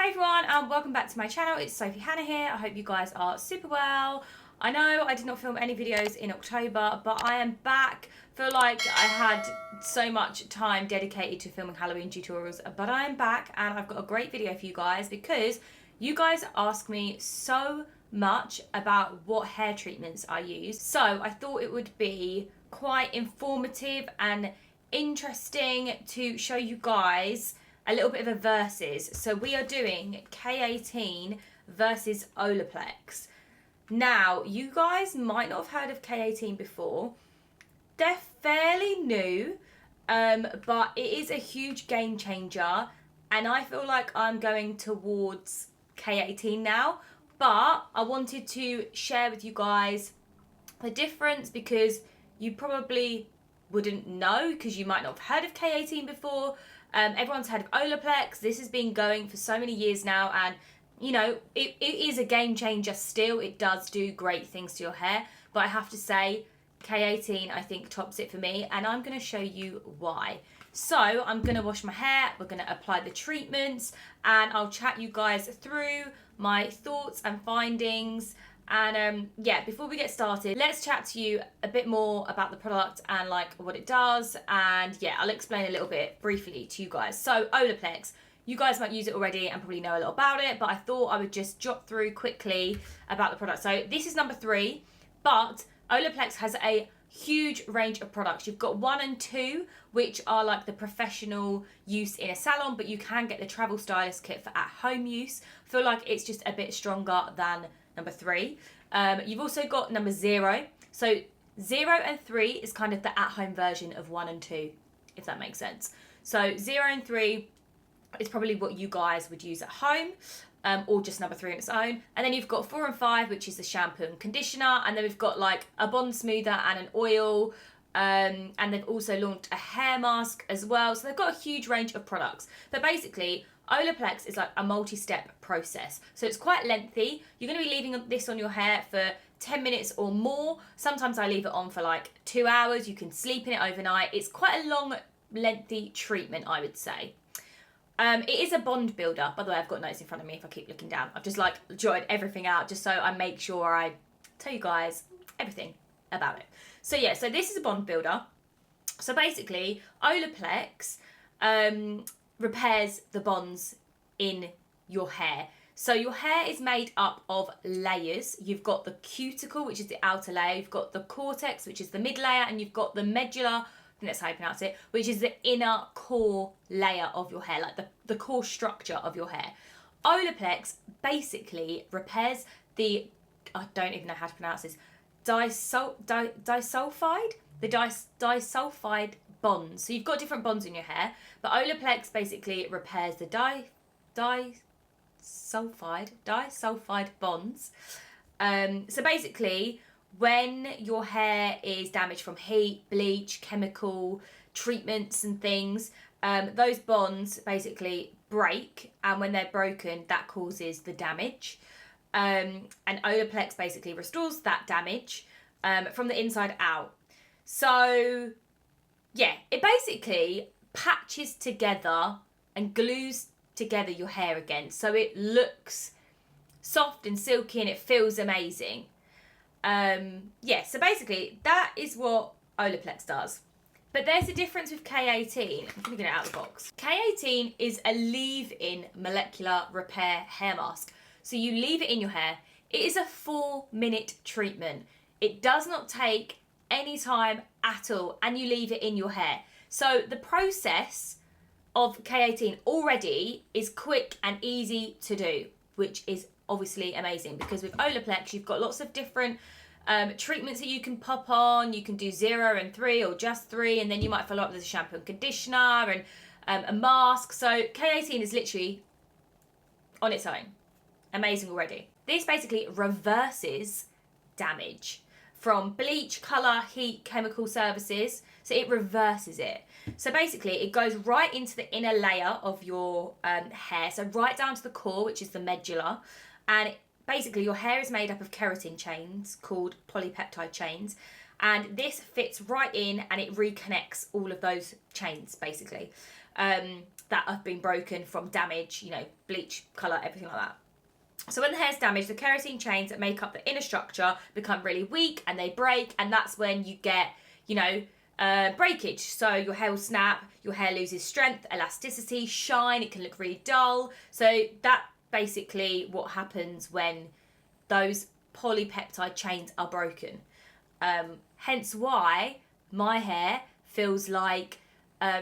Hi everyone and welcome back to my channel. It's Sophie Hannah here. I hope you guys are super well. I know I did not film any videos in October, but I am back. Feel like I had so much time dedicated to filming Halloween tutorials, but I am back and I've got a great video for you guys because you guys ask me so much about what hair treatments I use. So I thought it would be quite informative and interesting to show you guys a little bit of a versus. So we are doing K18 versus Olaplex. Now, you guys might not have heard of K18 before. They're fairly new, but it is a huge game changer. And I feel like I'm going towards K18 now. But I wanted to share with you guys the difference because you probably wouldn't know because you might not have heard of K18 before. Everyone's heard of Olaplex. This has been going for so many years now, and you know, it is a game changer still. It does do great things to your hair, but I have to say K18 I think tops it for me, and I'm going to show you why. So I'm going to wash my hair, we're going to apply the treatments, and I'll chat you guys through my thoughts and findings. And yeah, before we get started, let's chat to you a bit more about the product and like what it does. And yeah, I'll explain a little bit briefly to you guys. So Olaplex, you guys might use it already and probably know a lot about it, but I thought I would just jot through quickly about the product. So this is number 3, but Olaplex has a huge range of products. You've got 1 and 2, which are like the professional use in a salon, but you can get the travel stylist kit for at-home use. I feel like it's just a bit stronger than number 3. You've also got number 0. So 0 and 3 is kind of the at-home version of 1 and 2, if that makes sense. So 0 and 3 is probably what you guys would use at home, or just number 3 on its own. And then you've got 4 and 5, which is the shampoo and conditioner. And then we've got like a bond smoother and an oil. And they've also launched a hair mask as well. So they've got a huge range of products. But basically, Olaplex is like a multi-step process. So it's quite lengthy. You're going to be leaving this on your hair for 10 minutes or more. Sometimes I leave it on for like 2 hours. You can sleep in it overnight. It's quite a long, lengthy treatment, I would say. It is a bond builder. By the way, I've got notes in front of me if I keep looking down. I've just like jotted everything out just so I make sure I tell you guys everything about it. So yeah, so this is a bond builder. So basically, Olaplex repairs the bonds in your hair. So your hair is made up of layers. You've got the cuticle, which is the outer layer. You've got the cortex, which is the mid layer, and you've got the medulla, I think that's how you pronounce it, which is the inner core layer of your hair, like the core structure of your hair. Olaplex basically repairs the, I don't even know how to pronounce this, disulfide bonds. So you've got different bonds in your hair, but Olaplex basically repairs the disulfide bonds. So basically, when your hair is damaged from heat, bleach, chemical treatments and things, those bonds basically break, and when they're broken, that causes the damage. And Olaplex basically restores that damage from the inside out. So yeah, it basically patches together and glues together your hair again, so it looks soft and silky and it feels amazing. Yeah, so basically that is what Olaplex does. But there's a difference with K18. I'm going to get it out of the box. K18 is a leave-in molecular repair hair mask. So you leave it in your hair. It is a 4-minute treatment. It does not take any time at all, and you leave it in your hair. So the process of K18 already is quick and easy to do, which is obviously amazing because with Olaplex you've got lots of different treatments that you can pop on. You can do 0 and 3 or just 3, and then you might follow up with a shampoo and conditioner and a mask. So K18 is literally on its own amazing already. This basically reverses damage from bleach, colour, heat, chemical services. So it reverses it. So basically it goes right into the inner layer of your hair, so right down to the core, which is the medulla. And basically your hair is made up of keratin chains called polypeptide chains, and this fits right in and it reconnects all of those chains basically. that have been broken from damage, you know, bleach, colour, everything like that. So when the hair's damaged, the keratin chains that make up the inner structure become really weak and they break, and that's when you get, you know, breakage. So your hair will snap, your hair loses strength, elasticity, shine, it can look really dull. So that basically what happens when those polypeptide chains are broken. Hence why my hair feels like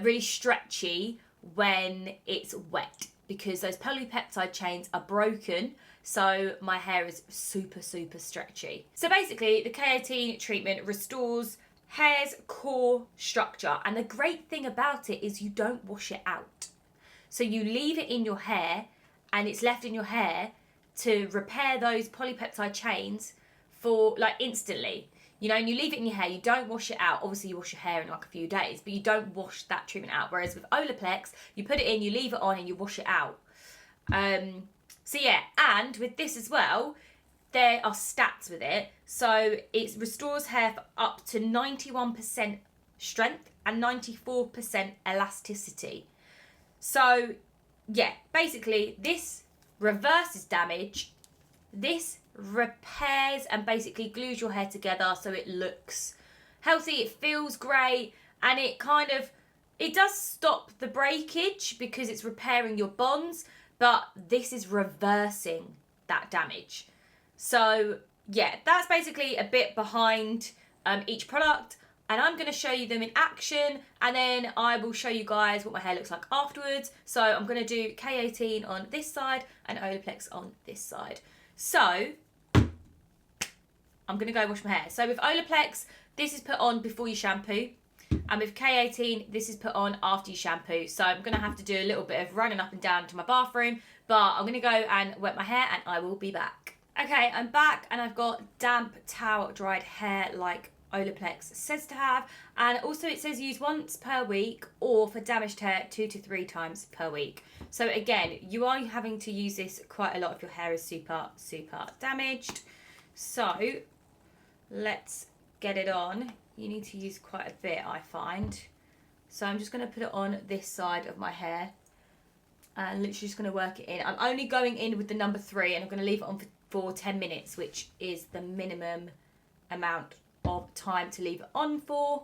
really stretchy when it's wet, because those polypeptide chains are broken, so my hair is super stretchy. So basically the K18 treatment restores hair's core structure, and the great thing about it is you don't wash it out. So you leave it in your hair and it's left in your hair to repair those polypeptide chains for like instantly. You know, and you leave it in your hair, you don't wash it out. Obviously, you wash your hair in like a few days, but you don't wash that treatment out. Whereas with Olaplex, you put it in, you leave it on, and you wash it out. So yeah, and with this as well, there are stats with it. So it restores hair for up to 91% strength and 94% elasticity. So yeah, basically this reverses damage. This repairs and basically glues your hair together so it looks healthy, it feels great, and it kind of, it does stop the breakage because it's repairing your bonds, but this is reversing that damage. So yeah, that's basically a bit behind each product, and I'm going to show you them in action, and then I will show you guys what my hair looks like afterwards. So I'm going to do K18 on this side and Olaplex on this side. So I'm going to go wash my hair. So with Olaplex, this is put on before you shampoo. And with K18, this is put on after you shampoo. So I'm going to have to do a little bit of running up and down to my bathroom. But I'm going to go and wet my hair and I will be back. Okay, I'm back and I've got damp towel dried hair like Olaplex says to have. And also it says use once per week, or for damaged hair 2 to 3 times per week. So again, you are having to use this quite a lot if your hair is super damaged. So let's get it on. You need to use quite a bit, I find. So I'm just going to put it on this side of my hair and literally just going to work it in. I'm only going in with the number 3 and I'm going to leave it on for 10 minutes, which is the minimum amount of time to leave it on for,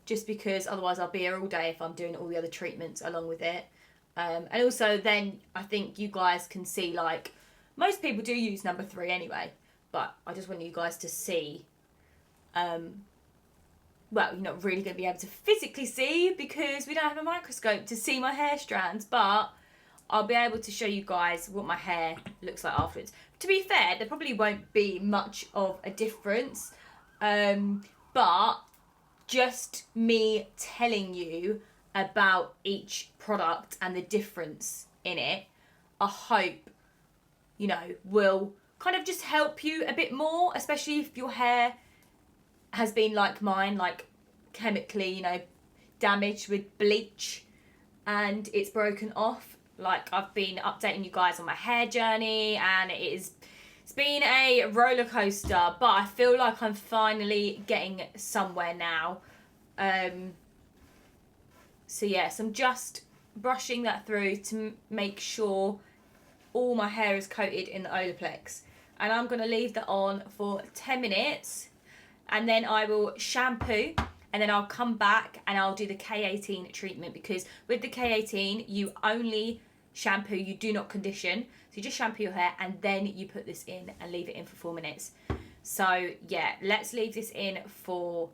just because otherwise I'll be here all day if I'm doing all the other treatments along with it. And also then I think you guys can see, like, most people do use number 3 anyway, but I just want you guys to see, well, you're not really going to be able to physically see because we don't have a microscope to see my hair strands, but I'll be able to show you guys what my hair looks like afterwards. To be fair, there probably won't be much of a difference, but just me telling you about each product and the difference in it, I hope, you know, will kind of just help you a bit more, especially if your hair has been like mine, like chemically, you know, damaged with bleach and it's broken off. Like, I've been updating you guys on my hair journey and it's been a roller coaster, but I feel like I'm finally getting somewhere now. So yes, I'm just brushing that through to make sure all my hair is coated in the Olaplex. And I'm going to leave that on for 10 minutes and then I will shampoo and then I'll come back and I'll do the K18 treatment, because with the K18 you only shampoo, you do not condition. So you just shampoo your hair and then you put this in and leave it in for 4 minutes. So yeah, let's leave this in for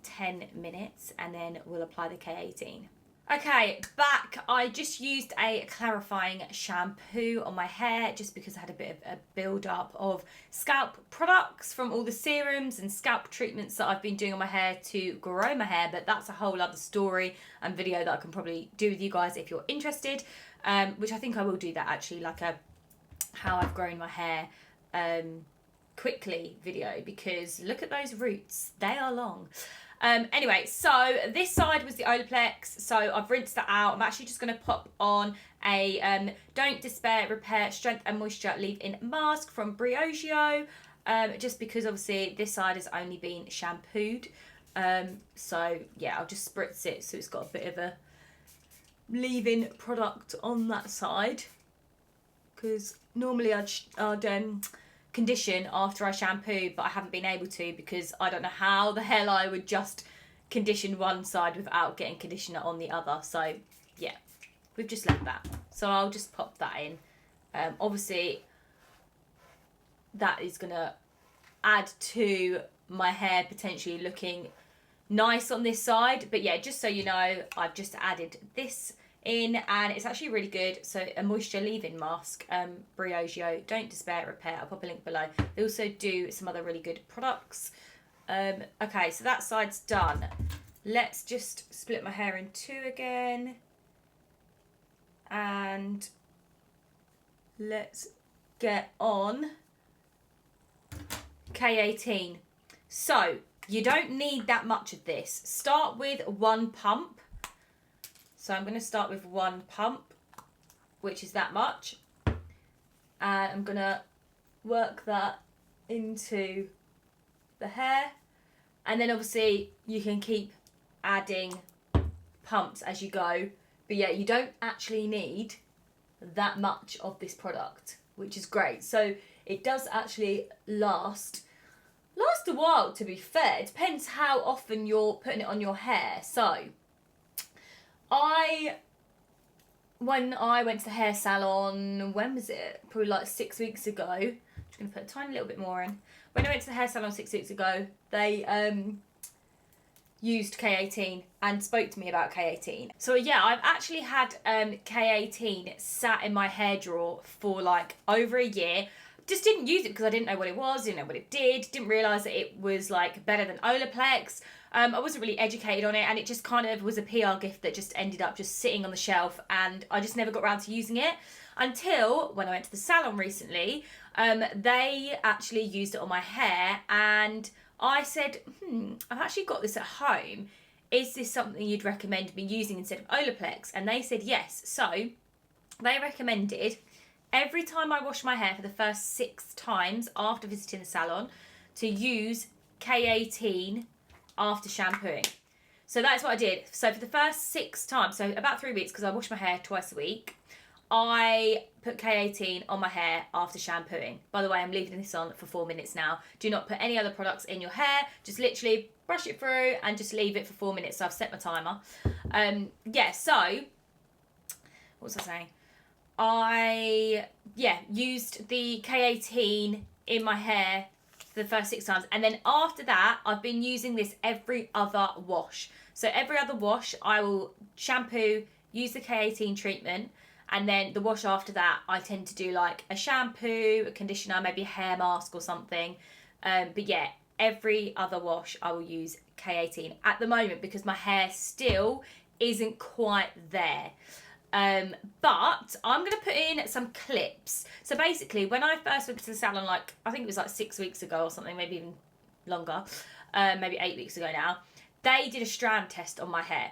10 minutes and then we'll apply the K18. Okay, back. I just used a clarifying shampoo on my hair just because I had a bit of a build-up of scalp products from all the serums and scalp treatments that I've been doing on my hair to grow my hair, but that's a whole other story and video that I can probably do with you guys if you're interested, which I think I will do that actually, like a how I've grown my hair quickly video, because look at those roots, they are long. Anyway, so this side was the Olaplex, so I've rinsed that out. I'm actually just going to pop on a Don't Despair Repair Strength and Moisture Leave-In Mask from Briogeo, just because obviously this side has only been shampooed. So yeah, I'll just spritz it so it's got a bit of leaving product on that side, because normally I'd condition after I shampoo, but I haven't been able to because I don't know how the hell I would just condition one side without getting conditioner on the other. So yeah, we've just left that. So I'll just pop that in. Obviously that is gonna add to my hair potentially looking nice on this side. But yeah, just so you know, I've just added this in, and it's actually really good. So a moisture leave-in mask, Briogeo, Don't Despair, Repair. I'll pop a link below. They also do some other really good products. Okay, so that side's done. Let's just split my hair in two again, and let's get on K18. So you don't need that much of this. Start with one pump. So I'm going to start with one pump, which is that much. And I'm going to work that into the hair. And then obviously you can keep adding pumps as you go. But yeah, you don't actually need that much of this product, which is great. So it does actually last a while, to be fair. It depends how often you're putting it on your hair. So when I went to the hair salon, when was it? Probably like 6 weeks ago. I'm just going to put a tiny little bit more in. When I went to the hair salon 6 weeks ago, they used K18 and spoke to me about K18. So yeah, I've actually had K18 sat in my hair drawer for like over a year. Just didn't use it because I didn't know what it was, didn't know what it did, didn't realise that it was like better than Olaplex. I wasn't really educated on it, and it just kind of was a PR gift that just ended up just sitting on the shelf, and I just never got around to using it until when I went to the salon recently. They actually used it on my hair, and I said, I've actually got this at home. Is this something you'd recommend me using instead of Olaplex? And they said yes. So they recommended every time I wash my hair for the first 6 times after visiting the salon to use K18 after shampooing. So that's what I did. So for the first 6 times, so about 3 weeks, because I wash my hair twice a week, I put K18 on my hair after shampooing. By the way, I'm leaving this on for 4 minutes now. Do not put any other products in your hair. Just literally brush it through and just leave it for 4 minutes. So I've set my timer. Yeah, so what was I saying? I used the K18 in my hair for the first 6 times, and then after that I've been using this every other wash. So every other wash I will shampoo, use the K18 treatment, and then the wash after that I tend to do like a shampoo, a conditioner, maybe a hair mask or something. But yeah, every other wash I will use K18 at the moment because my hair still isn't quite there. But I'm going to put in some clips. So basically, when I first went to the salon, like, I think it was like 6 weeks ago or something, maybe even longer, maybe 8 weeks ago now, they did a strand test on my hair.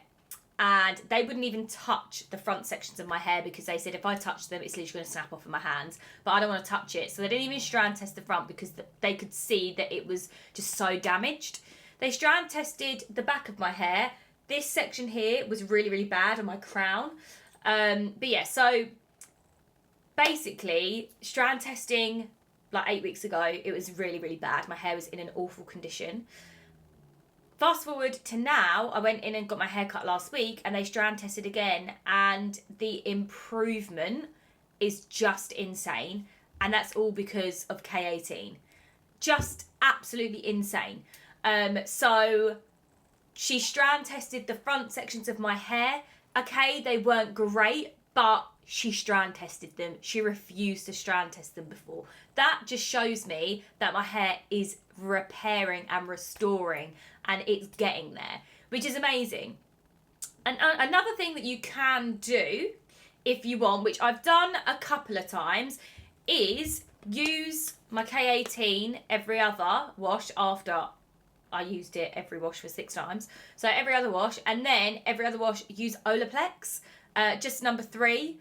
And they wouldn't even touch the front sections of my hair because they said if I touch them, it's literally going to snap off in my hands. But I don't want to touch it. So they didn't even strand test the front because they could see that it was just so damaged. They strand tested the back of my hair. This section here was really, really bad on my crown. But yeah, so basically strand testing like 8 weeks ago, it was really, really bad. My hair was in an awful condition. Fast forward to now, I went in and got my hair cut last week and they strand tested again, and the improvement is just insane. And that's all because of K18. Just absolutely insane. So she strand tested the front sections of my hair. Okay, they weren't great, but she strand tested them. She refused to strand test them before. That just shows me that my hair is repairing and restoring, and it's getting there, which is amazing. And another thing that you can do if you want, which I've done a couple of times, is use my K18 every other wash after I used it every wash for 6 times. So every other wash, and then every other wash use Olaplex, just number 3,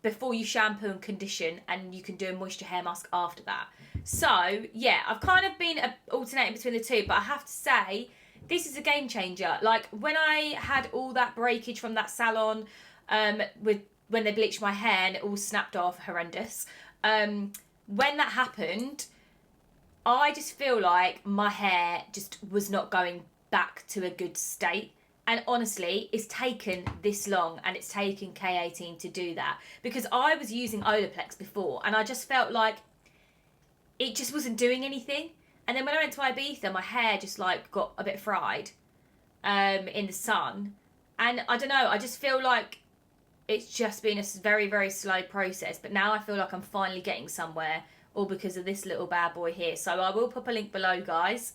before you shampoo and condition, and you can do a moisture hair mask after that. So yeah, I've kind of been alternating between the two, but I have to say this is a game changer. Like, when I had all that breakage from that salon, when they bleached my hair and it all snapped off, horrendous. When that happened, I just feel like my hair just was not going back to a good state. And honestly, it's taken this long, and it's taken K18 to do that. Because I was using Olaplex before, and I just felt like it just wasn't doing anything. And then when I went to Ibiza, my hair just like got a bit fried in the sun. And I don't know, I just feel like it's just been a very, very slow process. But now I feel like I'm finally getting somewhere, all because of this little bad boy here. So I will pop a link below, guys.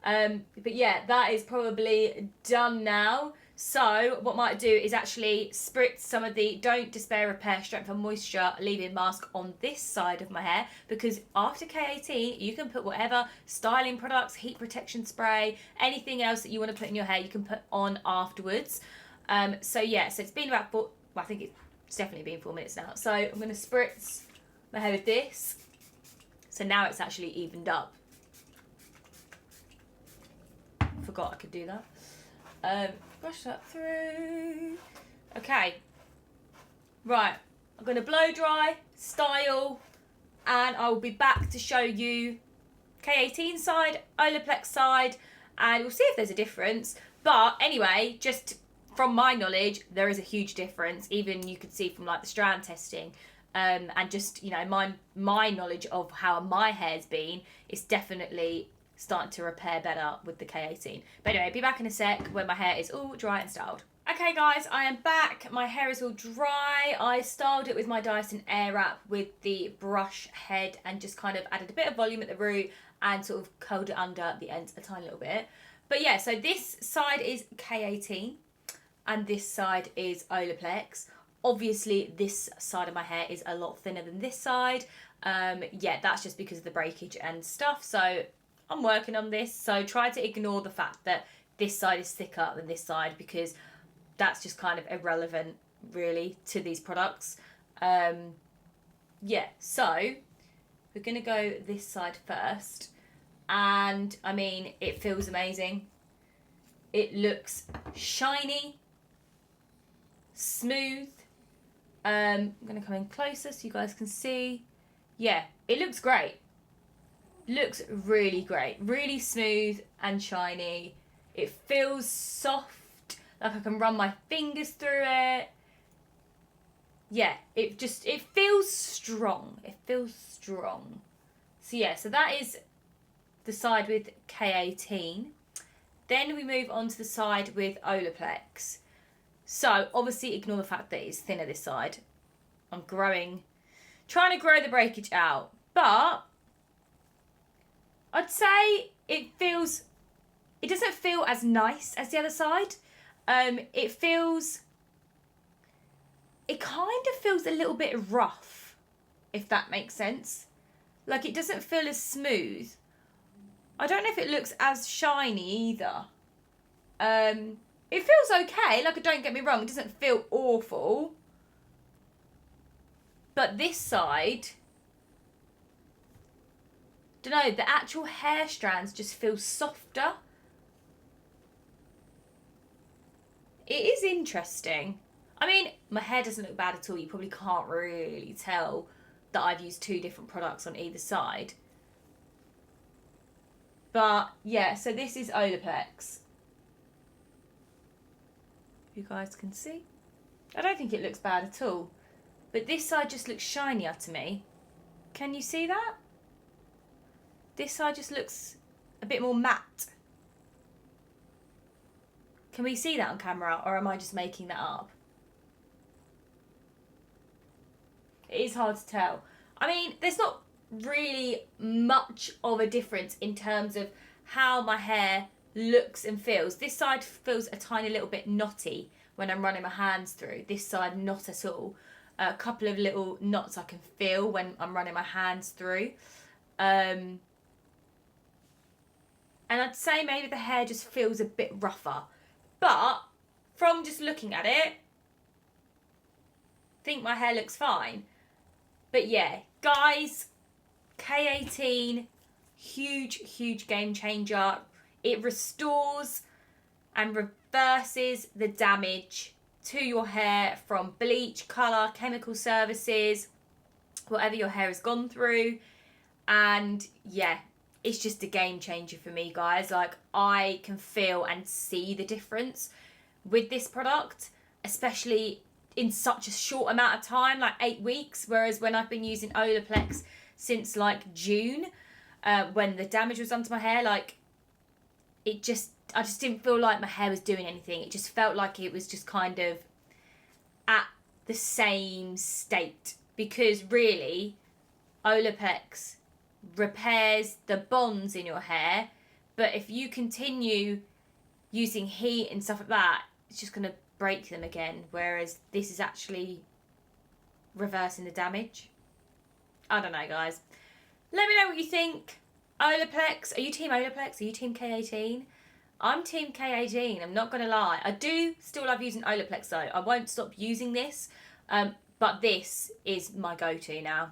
But yeah, that is probably done now. So what I might do is actually spritz some of the Don't Despair Repair Strength and Moisture leave-in mask on this side of my hair, because after K18 you can put whatever styling products, heat protection spray, anything else that you want to put in your hair, you can put on afterwards. So yeah, so it's been about I think it's definitely been 4 minutes now. So I'm going to spritz my hair with this. So now it's actually evened up. Forgot I could do that. Brush that through. Okay. Right. I'm going to blow dry, style, and I will be back to show you K18 side, Olaplex side, and we'll see if there's a difference. But anyway, just from my knowledge, there is a huge difference. Even you could see from like the strand testing. And just, you know, my knowledge of how my hair's been, it's definitely starting to repair better with the K18. But anyway, be back in a sec when my hair is all dry and styled. Okay guys, I am back. My hair is all dry. I styled it with my Dyson Airwrap with the brush head and just kind of added a bit of volume at the root and sort of curled it under the ends a tiny little bit. But yeah, so this side is K18 and this side is Olaplex. Obviously, this side of my hair is a lot thinner than this side. Yeah, that's just because of the breakage and stuff. So I'm working on this. So try to ignore the fact that this side is thicker than this side, because that's just kind of irrelevant, really, to these products. Yeah, so we're going to go this side first. And, I mean, it feels amazing. It looks shiny, smooth. I'm going to come in closer so you guys can see. Yeah, it looks great. Looks really great. Really smooth and shiny. It feels soft, like I can run my fingers through it. Yeah, it feels strong. It feels strong. So yeah, so that is the side with K18. Then we move on to the side with Olaplex. So, obviously, ignore the fact that it's thinner this side. I'm trying to grow the breakage out. But, I'd say it doesn't feel as nice as the other side. It kind of feels a little bit rough, if that makes sense. Like, it doesn't feel as smooth. I don't know if it looks as shiny either. It feels okay, like, don't get me wrong, it doesn't feel awful. But this side, don't know, the actual hair strands just feel softer. It is interesting. I mean, my hair doesn't look bad at all. You probably can't really tell that I've used 2 different products on either side. But, yeah, so this is Olaplex. You guys can see. I don't think it looks bad at all. But this side just looks shinier to me. Can you see that? This side just looks a bit more matte. Can we see that on camera, or am I just making that up? It is hard to tell. I mean, there's not really much of a difference in terms of how my hair looks and feels. This side feels a tiny little bit knotty when I'm running my hands through. This side, not at all. A couple of little knots I can feel when I'm running my hands through. And I'd say maybe the hair just feels a bit rougher. But from just looking at it, I think my hair looks fine. But yeah, guys, K18, huge game changer. It restores and reverses the damage to your hair from bleach, colour, chemical services, whatever your hair has gone through. And yeah, it's just a game changer for me, guys. Like, I can feel and see the difference with this product, especially in such a short amount of time, like 8 weeks. Whereas when I've been using Olaplex since like June, when the damage was done to my hair, like, I just didn't feel like my hair was doing anything. It just felt like it was just kind of at the same state, because really Olaplex repairs the bonds in your hair, but if you continue using heat and stuff like that, it's just going to break them again, whereas this is actually reversing the damage. I don't know, guys. Let me know what you think. Olaplex, are you team Olaplex? Are you team K18? I'm team K18, I'm not going to lie. I do still love using Olaplex though. I won't stop using this, but this is my go-to now.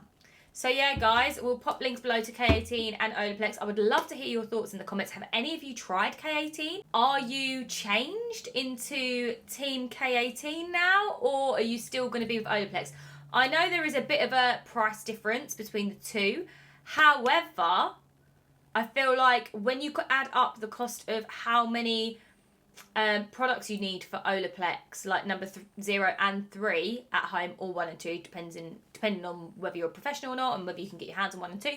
So yeah, guys, we'll pop links below to K18 and Olaplex. I would love to hear your thoughts in the comments. Have any of you tried K18? Are you changed into team K18 now, or are you still going to be with Olaplex? I know there is a bit of a price difference between the two. However, I feel like when you could add up the cost of how many products you need for Olaplex, like number 0 and 3 at home, or 1 and 2, depending on whether you're a professional or not, and whether you can get your hands on 1 and 2.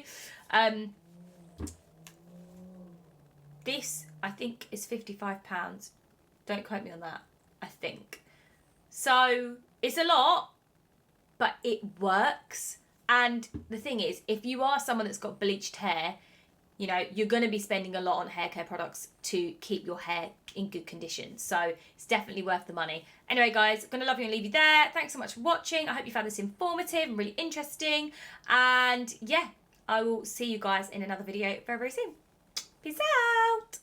This, I think, is £55. Don't quote me on that, I think. So it's a lot, but it works. And the thing is, if you are someone that's got bleached hair, you know, you're going to be spending a lot on hair care products to keep your hair in good condition. So it's definitely worth the money. Anyway, guys, I'm going to love you and leave you there. Thanks so much for watching. I hope you found this informative and really interesting. And yeah, I will see you guys in another video very, very soon. Peace out.